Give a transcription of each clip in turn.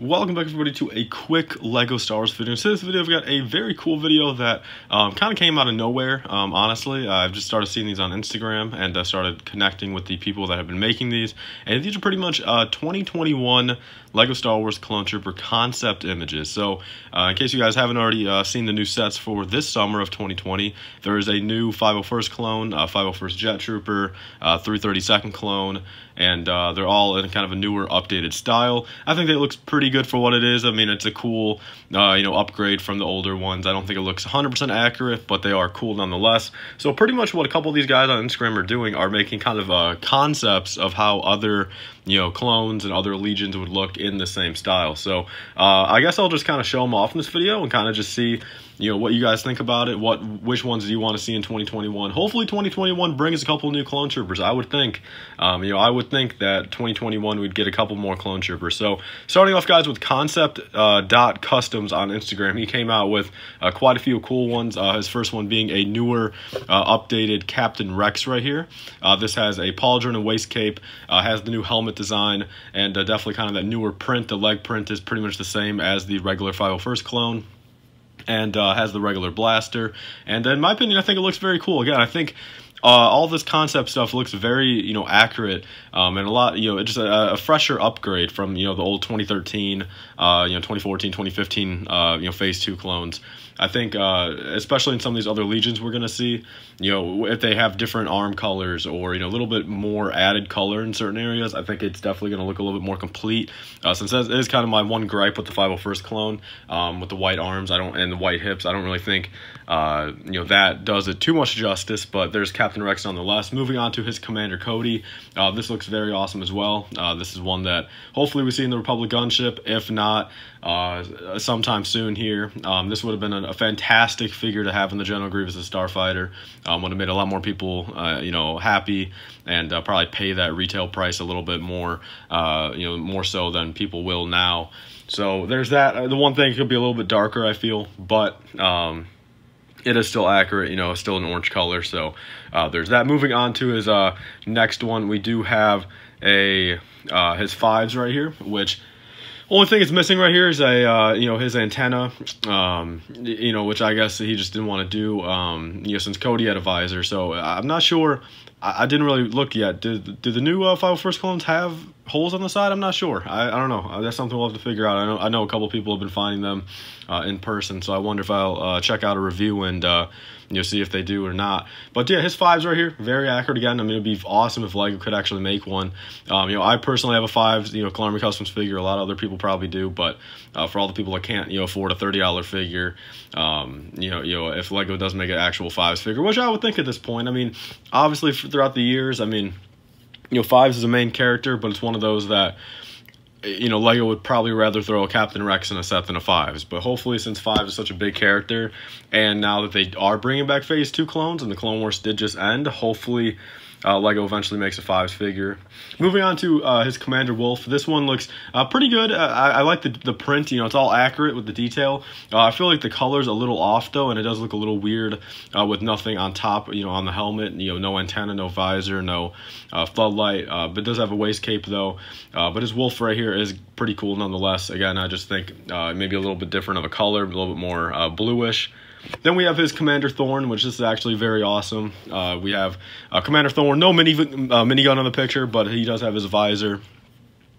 Welcome back everybody to a quick LEGO Star Wars video. So this video I've got a very cool video that kind of came out of nowhere, honestly. I've just started seeing these on Instagram and started connecting with the people that have been making these. And these are pretty much 2021 LEGO Star Wars Clone Trooper concept images. So in case you guys haven't already seen the new sets for this summer of 2020, there is a new 501st clone, 501st Jet Trooper, 332nd clone, and they're all in kind of a newer, updated style. I think that it looks pretty good for what it is. I mean, it's a cool, upgrade from the older ones. I don't think it looks 100% accurate, but they are cool nonetheless. So pretty much what a couple of these guys on Instagram are doing are making kind of concepts of how other, clones and other legions would look in the same style. So I guess I'll just kind of show them off in this video and kind of just see what you guys think about it. Which ones do you want to see in 2021? Hopefully 2021 brings a couple new clone troopers. I would think, I would think that 2021 we'd get a couple more clone troopers. So starting off, guys, with concept.customs on Instagram, he came out with quite a few cool ones. His first one being a newer, updated Captain Rex right here. This has a pauldron and waist cape, has the new helmet design, and definitely kind of that newer print. The leg print is pretty much the same as the regular 501st clone, and has the regular blaster. And in my opinion, I think it looks very cool. Again, I think all this concept stuff looks very, accurate, and a lot, it's just a fresher upgrade from, the old 2013, 2014, 2015, Phase 2 clones. I think, especially in some of these other legions we're going to see, if they have different arm colors or, a little bit more added color in certain areas, I think it's definitely going to look a little bit more complete. Since that is kind of my one gripe with the 501st clone, with the white arms, and the white hips, I don't really think, that does it too much justice, but there's Captain Rex nonetheless. Moving on to his Commander Cody. This looks very awesome as well. This is one that hopefully we see in the Republic gunship, if not sometime soon here. This would have been a fantastic figure to have in the General Grievous as Starfighter. Would have made a lot more people, happy, and probably pay that retail price a little bit more, more so than people will now. So there's that. The one thing could be a little bit darker, I feel, but it is still accurate, still an orange color. So there's that. Moving on to his next one, we do have his fives right here, which only thing it's missing right here is his antenna, which I guess he just didn't want to do, since Cody had a visor. So I'm not sure. I didn't really look yet. Do the new 501st clones have holes on the side? I'm not sure. I don't know. That's something we'll have to figure out. I know a couple people have been finding them in person, so I wonder if I'll check out a review and see if they do or not. But yeah, his fives right here, very accurate again. I mean, it'd be awesome if LEGO could actually make one. I personally have a fives, Clone Army Customs figure. A lot of other people probably do, but for all the people that can't, afford a $30 figure, if LEGO does make an actual fives figure, which I would think at this point. I mean, obviously throughout the years, I mean, fives is a main character, but it's one of those that LEGO would probably rather throw a Captain Rex in a set than a fives. But hopefully, since fives is such a big character, and now that they are bringing back Phase 2 clones, and the Clone Wars did just end, hopefully LEGO eventually makes a fives figure. Moving on to his Commander Wolffe. This one looks pretty good. I like the print. It's all accurate with the detail. I feel like the color's a little off, though, and it does look a little weird with nothing on top, on the helmet. No antenna, no visor, no floodlight. But it does have a waist cape, though. But his Wolffe right here is pretty cool nonetheless. Again, I just think maybe a little bit different of a color, a little bit more bluish. Then we have his Commander Thorne, which is actually very awesome. We have Commander Thorne, no minigun on the picture, but he does have his visor,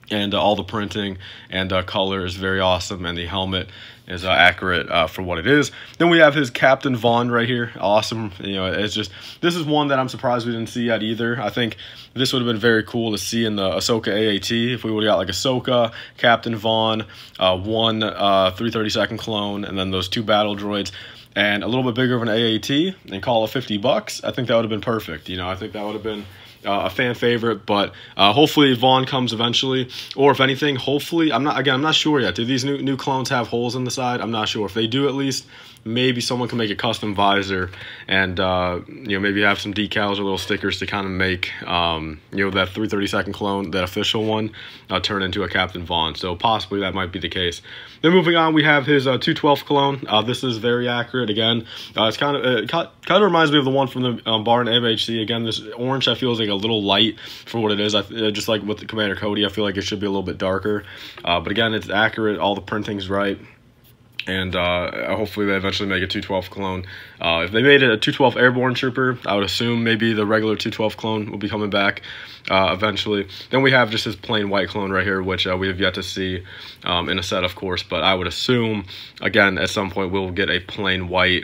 and all the printing and color is very awesome, and the helmet is accurate for what it is. Then we have his Captain Vaughn right here. Awesome. It's just, this is one that I'm surprised we didn't see yet either. I think this would have been very cool to see in the Ahsoka AAT if we would have got like Ahsoka, Captain Vaughn, one 332nd clone, and then those two battle droids, and a little bit bigger of an AAT, and call it $50. I think that would have been perfect. I think that would have been a fan favorite, but hopefully Vaughn comes eventually, or if anything, hopefully, I'm not sure yet. Do these new clones have holes in the side? I'm not sure. If they do, at least, maybe someone can make a custom visor and you know, maybe have some decals or little stickers to kind of make you know, that 332nd clone, that official one, turn into a Captain Vaughn. So possibly that might be the case. Then moving on, we have his 212 clone. This is very accurate. Again, it's kind of reminds me of the one from the Barn MHC. Again, this orange I feel is like a little light for what it is. Just like with the Commander Cody, I feel like it should be a little bit darker. But again, it's accurate. All the printing's right. And hopefully they eventually make a 212 clone. If they made it a 212 Airborne Trooper, I would assume maybe the regular 212 clone will be coming back eventually. Then we have just his plain white clone right here, which we have yet to see in a set, of course. But I would assume, again, at some point we'll get a plain white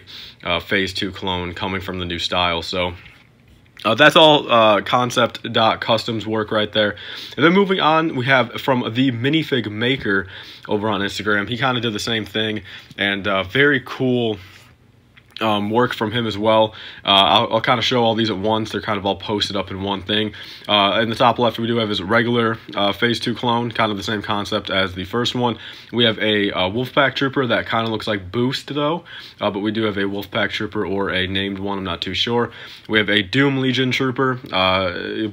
Phase 2 clone coming from the new style. So that's all concept.customs work right there. And then moving on, we have from the minifig maker over on Instagram. He kind of did the same thing, and very cool work from him as well. I'll kind of show all these at once. They're kind of all posted up in one thing. In the top left, we do have his regular Phase 2 clone, kind of the same concept as the first one. We have a Wolfpack Trooper that kind of looks like Boost, though, but we do have a Wolfpack Trooper or a named one. I'm not too sure. We have a Doom Legion Trooper.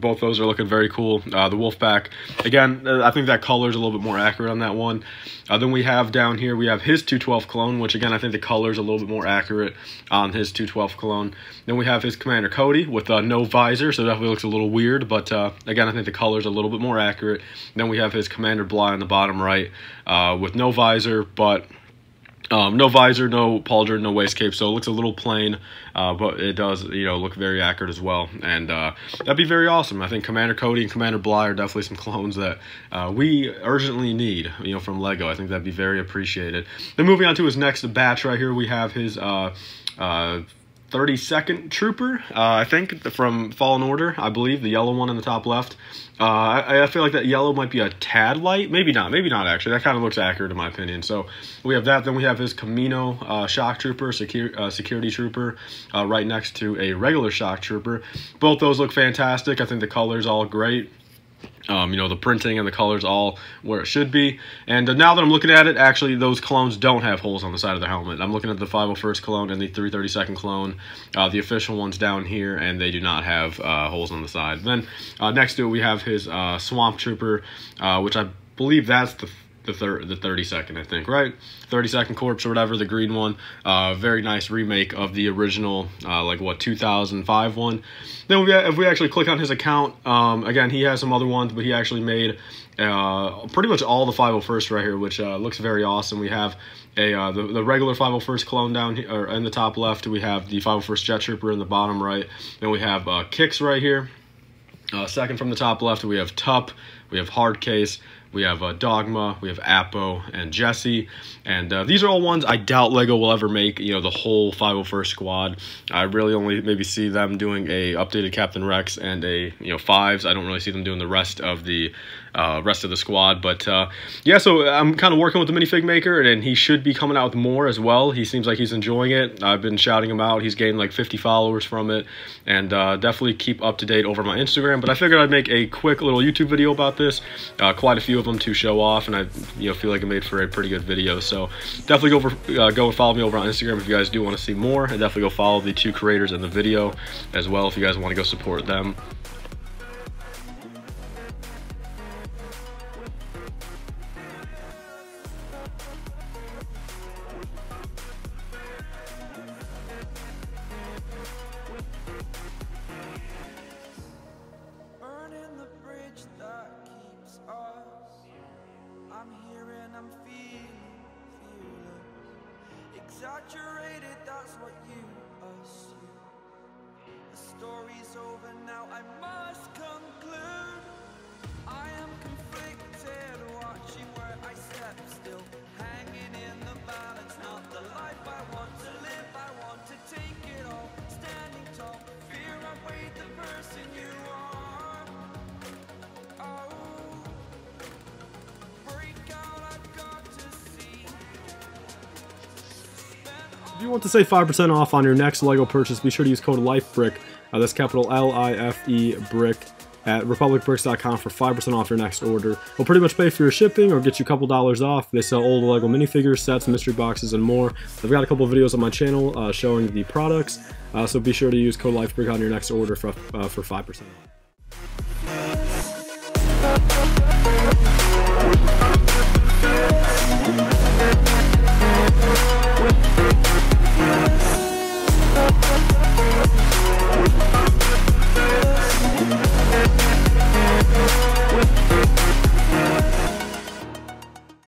Both those are looking very cool. The Wolfpack, again, I think that color is a little bit more accurate on that one. Then we have down here, we have his 212 clone, which again, I think the color is a little bit more accurate on his 212 clone. Then we have his Commander Cody with no visor, so it definitely looks a little weird, but again, I think the color is a little bit more accurate. Then we have his Commander Bly on the bottom right with no visor, but no visor, no pauldron, no waist cape, so it looks a little plain, but it does, you know, look very accurate as well, and that'd be very awesome. I think Commander Cody and Commander Bly are definitely some clones that we urgently need, you know, from LEGO. I think that'd be very appreciated. Then moving on to his next batch right here, we have his 32nd Trooper, I think, from Fallen Order, I believe, the yellow one in the top left. I feel like that yellow might be a tad light. Maybe not actually. That kind of looks accurate in my opinion. So we have that. Then we have his Camino Shock Trooper, Security Trooper, right next to a regular Shock Trooper. Both those look fantastic. I think the color's all great. You know, the printing and the colors all where it should be. And now that I'm looking at it, actually, those clones don't have holes on the side of the helmet. I'm looking at the 501st clone and the 332nd clone, the official ones down here, and they do not have holes on the side. Then next to it, we have his Swamp Trooper, which I believe that's the 32nd, I think, right? 32nd Corps or whatever, the green one. Very nice remake of the original, like, what, 2005 one. Then if we actually click on his account, again, he has some other ones, but he actually made pretty much all the 501st right here, which looks very awesome. We have the regular 501st clone down here, or in the top left. We have the 501st Jet Trooper in the bottom right. Then we have Kix right here. Second from the top left, we have Tup, we have Hardcase, we have Dogma, we have Apo, and Jesse. And these are all ones I doubt LEGO will ever make, you know, the whole 501st squad. I really only maybe see them doing a updated Captain Rex and a, you know, 5s. I don't really see them doing the rest of the squad. But yeah, so I'm kind of working with the minifig maker, and he should be coming out with more as well. He seems like he's enjoying it. I've been shouting him out. He's gained like 50 followers from it, and definitely keep up to date over my Instagram. But I figured I'd make a quick little YouTube video about this. Quite a few of them to show off, and I feel like it made for a pretty good video. So definitely go and follow me over on Instagram if you guys do want to see more, and definitely go follow the two creators in the video as well if you guys want to go support them. Exaggerated, that's what you assume. The story's over now, I must conclude. I am conflicted, watching where I step still, hanging in the balance, not the life I want to live. I want to take it all, standing tall, fear I weighed the person you are. Oh, break out, I've got to see. If you want to save 5% off on your next LEGO purchase, be sure to use code LIFEBrick. That's capital LIFE BRICK at republicbricks.com for 5% off your next order. We'll pretty much pay for your shipping or get you a couple dollars off. They sell old Lego minifigures, sets, mystery boxes, and more. I've got a couple of videos on my channel showing the products, so be sure to use code LIFEBrick on your next order for 5% off.